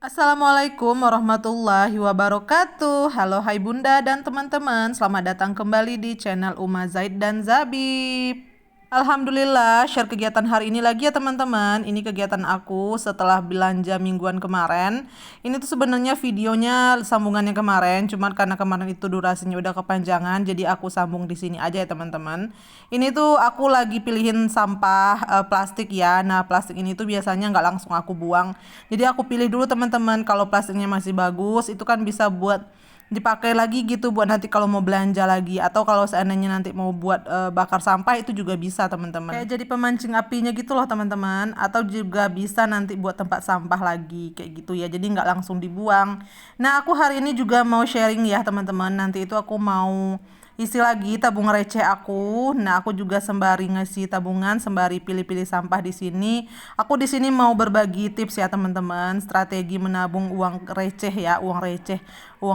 Assalamualaikum warahmatullahi wabarakatuh. Halo hai bunda dan teman-teman, selamat datang kembali di channel Uma Zaid dan Zabib. Alhamdulillah, share kegiatan hari ini lagi ya teman-teman. Ini kegiatan aku setelah belanja mingguan kemarin. Ini tuh sebenarnya videonya sambungannya kemarin, cuman karena kemarin itu durasinya udah kepanjangan, jadi aku sambung di sini aja ya teman-teman. Ini tuh aku lagi pilihin sampah plastik ya. Nah, plastik ini tuh biasanya nggak langsung aku buang. Jadi aku pilih dulu teman-teman, kalau plastiknya masih bagus, itu kan bisa buat dipakai lagi gitu buat nanti kalau mau belanja lagi, atau kalau seandainya nanti mau buat bakar sampah itu juga bisa teman-teman, kayak jadi pemancing apinya gitu loh teman-teman, atau juga bisa nanti buat tempat sampah lagi kayak gitu ya, jadi nggak langsung dibuang. Nah, aku hari ini juga mau sharing ya teman-teman, nanti itu aku mau isi lagi tabungan receh aku. Nah, aku juga sembari ngasih tabungan, sembari pilih-pilih sampah di sini. Aku di sini mau berbagi tips ya teman-teman, strategi menabung uang receh ya, uang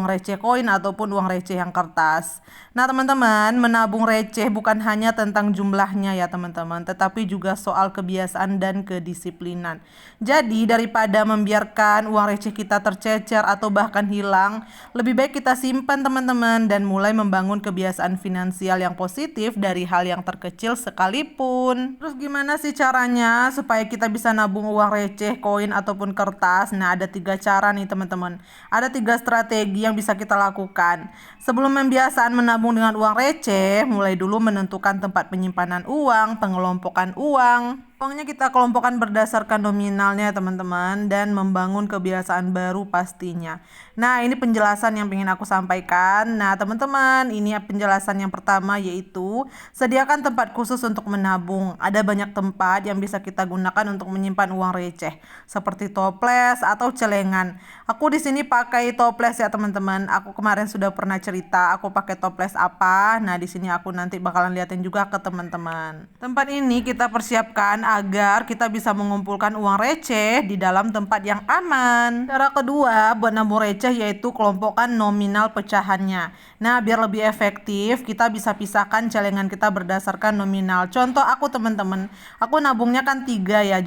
receh koin ataupun uang receh yang kertas. Nah, teman-teman, menabung receh bukan hanya tentang jumlahnya ya teman-teman, tetapi juga soal kebiasaan dan kedisiplinan. Jadi, daripada membiarkan uang receh kita tercecer atau bahkan hilang, lebih baik kita simpan teman-teman dan mulai membangun kebiasaan finansial yang positif dari hal yang terkecil sekalipun. Terus gimana sih caranya supaya kita bisa nabung uang receh, koin ataupun kertas? Nah, ada 3 cara nih teman-teman. Ada 3 strategi yang bisa kita lakukan. Sebelum membiasaan menabung dengan uang receh, mulai dulu menentukan tempat penyimpanan uang, pengelompokan uang. Uangnya kita kelompokkan berdasarkan nominalnya teman-teman, dan membangun kebiasaan baru pastinya. Nah, ini penjelasan yang ingin aku sampaikan. Nah, teman-teman, ini penjelasan yang pertama, yaitu sediakan tempat khusus untuk menabung. Ada banyak tempat yang bisa kita gunakan untuk menyimpan uang receh, seperti toples atau celengan. Aku di sini pakai toples ya teman-teman. Aku kemarin sudah pernah cerita aku pakai toples apa. Nah, di sini aku nanti bakalan liatin juga ke teman-teman. Tempat ini kita persiapkan agar kita bisa mengumpulkan uang receh di dalam tempat yang aman. Cara kedua buat nabung receh yaitu kelompokkan nominal pecahannya. Nah, biar lebih efektif, kita bisa pisahkan celengan kita berdasarkan nominal. Contoh aku teman-teman, aku nabungnya kan 3 ya,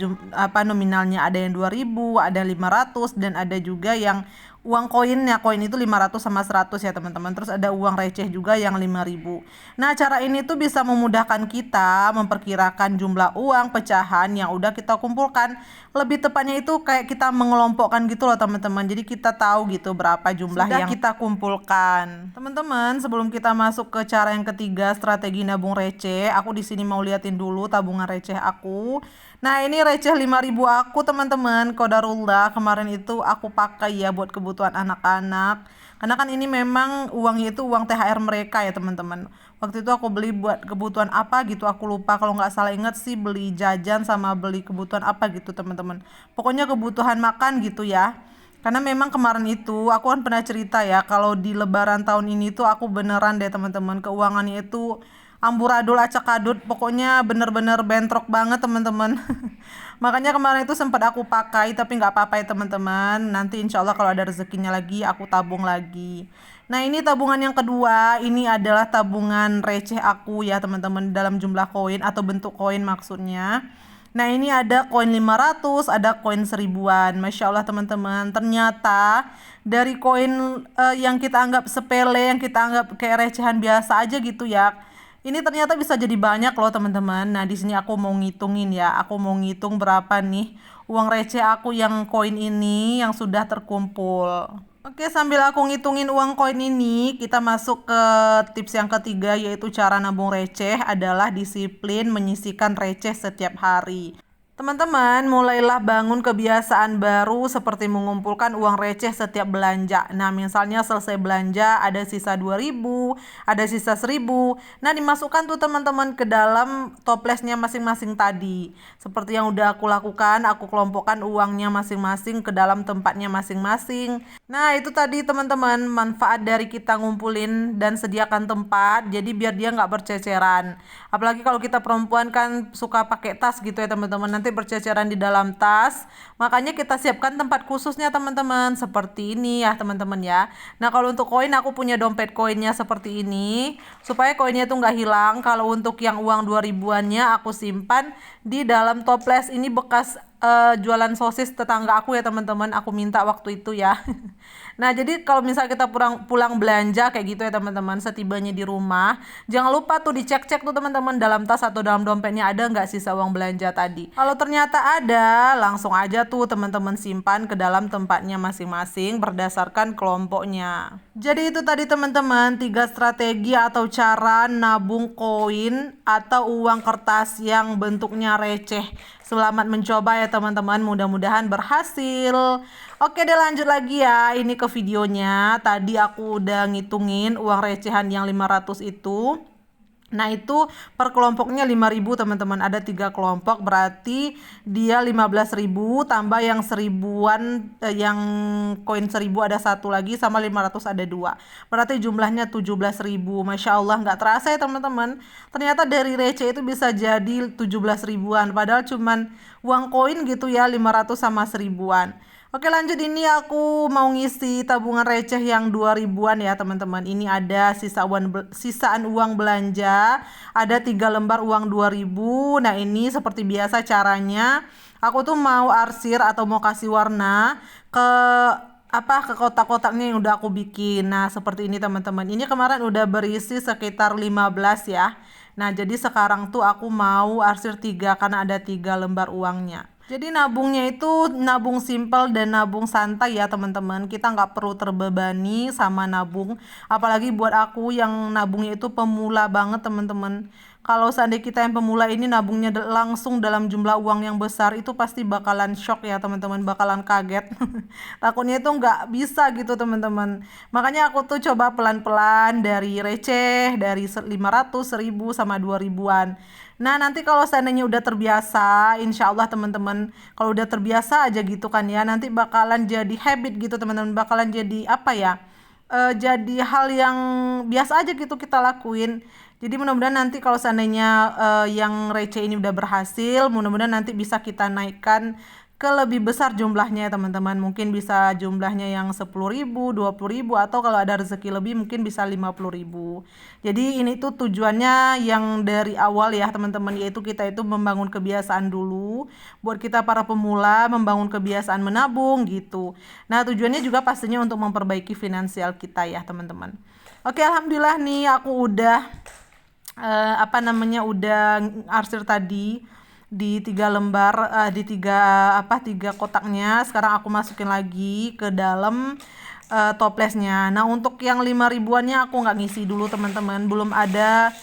nominalnya, ada yang 2000, ada 500, dan ada juga yang uang koinnya. Koin itu 500 sama 100 ya teman-teman. Terus ada uang receh juga yang 5000. Nah, cara ini tuh bisa memudahkan kita memperkirakan jumlah uang pecahan yang udah kita kumpulkan. Lebih tepatnya itu kayak kita mengelompokkan gitu loh teman-teman. Jadi kita tahu gitu berapa jumlah sudah yang kita kumpulkan. Teman-teman, sebelum kita masuk ke cara yang ketiga, strategi nabung receh, aku di sini mau liatin dulu tabungan receh aku. Nah, ini receh 5000 aku teman-teman. Qadarullah, kemarin itu aku pakai ya buat kebutuhan anak-anak. Karena kan ini memang uangnya itu uang THR mereka ya teman-teman. Waktu itu aku beli buat kebutuhan apa gitu, aku lupa. Kalau nggak salah ingat sih beli jajan sama beli kebutuhan apa gitu teman-teman. Pokoknya kebutuhan makan gitu ya. Karena memang kemarin itu aku kan pernah cerita ya, kalau di lebaran tahun ini tuh aku beneran deh teman-teman, keuangannya itu amburadul acak-adut, pokoknya bener-bener bentrok banget teman-teman. Makanya kemarin itu sempat aku pakai, tapi nggak apa-apa ya teman-teman, nanti insya Allah kalau ada rezekinya lagi aku tabung lagi. Nah, ini tabungan yang kedua, ini adalah tabungan receh aku ya teman-teman, dalam jumlah koin atau bentuk koin maksudnya. Nah, ini ada koin 500, ada koin 1000-an. Masya Allah teman-teman, ternyata dari koin yang kita anggap sepele, yang kita anggap kayak recehan biasa aja gitu ya, ini ternyata bisa jadi banyak loh teman-teman. Nah, di sini aku mau ngitungin ya. Aku mau ngitung berapa nih uang receh aku yang koin ini yang sudah terkumpul. Oke, sambil aku ngitungin uang koin ini, kita masuk ke tips yang ketiga, yaitu cara nabung receh adalah disiplin menyisihkan receh setiap hari. Teman-teman, mulailah bangun kebiasaan baru seperti mengumpulkan uang receh setiap belanja. Nah, misalnya selesai belanja ada sisa 2000, ada sisa 1000. Nah, dimasukkan tuh teman-teman ke dalam toplesnya masing-masing tadi. Seperti yang udah aku lakukan, aku kelompokkan uangnya masing-masing ke dalam tempatnya masing-masing. Nah, itu tadi teman-teman, manfaat dari kita ngumpulin dan sediakan tempat, jadi biar dia nggak berceceran. Apalagi kalau kita perempuan kan suka pakai tas gitu ya teman-teman, nanti berceceran di dalam tas. Makanya kita siapkan tempat khususnya teman-teman, seperti ini ya teman-teman ya. Nah, kalau untuk koin aku punya dompet koinnya seperti ini, supaya koinnya itu nggak hilang. Kalau untuk yang uang 2000-annya aku simpan di dalam toples, ini bekas jualan sosis tetangga aku ya teman-teman, aku minta waktu itu ya. Nah, jadi kalau misalnya kita pulang belanja kayak gitu ya teman-teman, setibanya di rumah, jangan lupa tuh dicek-cek tuh teman-teman dalam tas atau dalam dompetnya ada nggak sisa uang belanja tadi. Kalau ternyata ada, langsung aja tuh teman-teman simpan ke dalam tempatnya masing-masing berdasarkan kelompoknya. Jadi itu tadi teman-teman, 3 strategi atau cara nabung koin atau uang kertas yang bentuknya receh. Selamat mencoba ya teman-teman, mudah-mudahan berhasil. Oke deh, lanjut lagi ya, ini ke videonya. Tadi aku udah ngitungin uang recehan yang 500 itu. Nah itu per kelompoknya 5.000 teman-teman, ada 3 kelompok berarti dia 15.000 tambah yang seribuan, yang koin 1.000 ada satu lagi sama 500 ada 2, berarti jumlahnya 17.000. Masya Allah, nggak terasa ya teman-teman, ternyata dari receh itu bisa jadi 17 ribuan padahal cuman uang koin gitu ya, 500 sama 1.000-an. Oke lanjut, ini aku mau ngisi tabungan receh yang 2.000-an ya teman-teman. Ini ada sisaan uang belanja, ada 3 lembar uang 2.000. Nah ini seperti biasa caranya, aku tuh mau arsir atau mau kasih warna ke ke kotak-kotaknya yang udah aku bikin. Nah seperti ini teman-teman, ini kemarin udah berisi sekitar 15 ya. Nah jadi sekarang tuh aku mau arsir 3 karena ada 3 lembar uangnya. Jadi nabungnya itu nabung simpel dan nabung santai ya teman-teman. Kita nggak perlu terbebani sama nabung. Apalagi buat aku yang nabungnya itu pemula banget teman-teman. Kalau seandainya kita yang pemula ini nabungnya langsung dalam jumlah uang yang besar, itu pasti bakalan shock ya teman-teman, bakalan kaget. Takutnya itu nggak bisa gitu teman-teman. Makanya aku tuh coba pelan-pelan dari receh, dari 500, 1.000 sama 2.000-an. Nah nanti kalau seandainya udah terbiasa, insya Allah teman-teman, kalau udah terbiasa aja gitu kan ya, nanti bakalan jadi habit gitu teman-teman, bakalan jadi apa ya, jadi hal yang biasa aja gitu kita lakuin. Jadi mudah-mudahan nanti kalau seandainya yang receh ini udah berhasil, mudah-mudahan nanti bisa kita naikkan ke lebih besar jumlahnya ya teman-teman. Mungkin bisa jumlahnya yang 10.000, 20.000, atau kalau ada rezeki lebih mungkin bisa 50.000. Jadi ini tuh tujuannya yang dari awal ya teman-teman, yaitu kita itu membangun kebiasaan dulu. Buat kita para pemula membangun kebiasaan menabung gitu. Nah tujuannya juga pastinya untuk memperbaiki finansial kita ya teman-teman. Oke, alhamdulillah nih aku udah udah arsir tadi di 3 lembar, di tiga kotaknya. Sekarang aku masukin lagi ke dalam toplesnya. Nah untuk yang 5.000-annya aku nggak ngisi dulu teman-teman, belum ada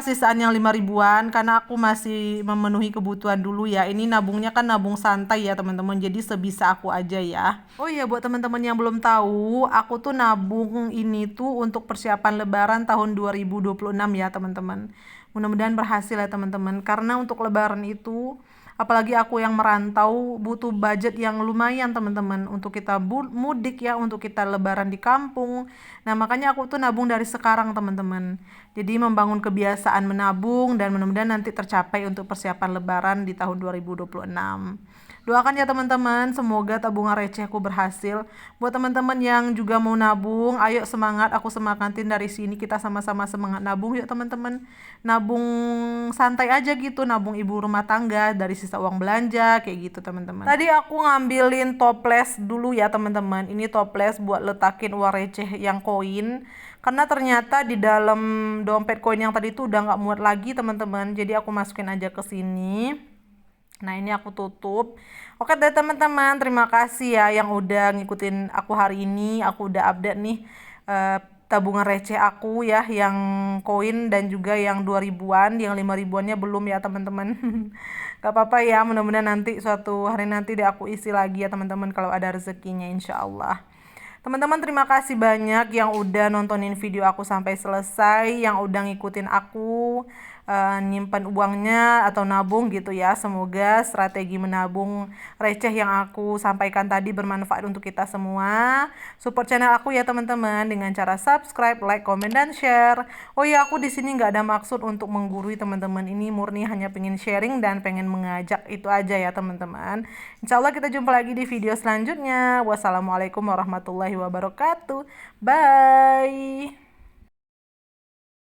sisaan yang 5.000-an karena aku masih memenuhi kebutuhan dulu ya. Ini nabungnya kan nabung santai ya teman-teman, jadi sebisa aku aja ya. Oh iya, buat teman-teman yang belum tahu, aku tuh nabung ini tuh untuk persiapan lebaran tahun 2026 ya teman-teman. Mudah-mudahan berhasil ya teman-teman, karena untuk lebaran itu apalagi aku yang merantau butuh budget yang lumayan teman-teman untuk kita mudik ya, untuk kita lebaran di kampung. Nah makanya aku tuh nabung dari sekarang teman-teman, jadi membangun kebiasaan menabung dan mudah-mudahan nanti tercapai untuk persiapan lebaran di tahun 2026. Doakan ya teman-teman, semoga tabungan recehku berhasil. Buat teman-teman yang juga mau nabung, ayo semangat, aku semangatin dari sini, kita sama-sama semangat nabung yuk teman-teman. Nabung santai aja gitu, nabung ibu rumah tangga dari sisa uang belanja kayak gitu teman-teman. Tadi aku ngambilin toples dulu ya teman-teman. Ini toples buat letakin uang receh yang koin. Karena ternyata di dalam dompet koin yang tadi itu udah nggak muat lagi teman-teman. Jadi aku masukin aja ke sini. Nah ini aku tutup. Oke deh teman-teman, terima kasih ya yang udah ngikutin aku hari ini. Aku udah update nih tabungan receh aku ya, yang koin dan juga yang 2.000-an, yang 5.000-annya belum ya teman-teman. Gak apa-apa ya, mudah-mudahan nanti suatu hari nanti deh aku isi lagi ya teman-teman kalau ada rezekinya insya Allah. Teman-teman terima kasih banyak yang udah nontonin video aku sampai selesai, yang udah ngikutin aku nyimpan uangnya atau nabung gitu ya. Semoga strategi menabung receh yang aku sampaikan tadi bermanfaat untuk kita semua. Support channel aku ya teman-teman dengan cara subscribe, like, komen, dan share. Oh ya, aku di sini nggak ada maksud untuk menggurui teman-teman, ini murni hanya pengen sharing dan pengen mengajak, itu aja ya teman-teman. Insya Allah kita jumpa lagi di video selanjutnya. Wassalamualaikum warahmatullahi wabarakatuh. Bye.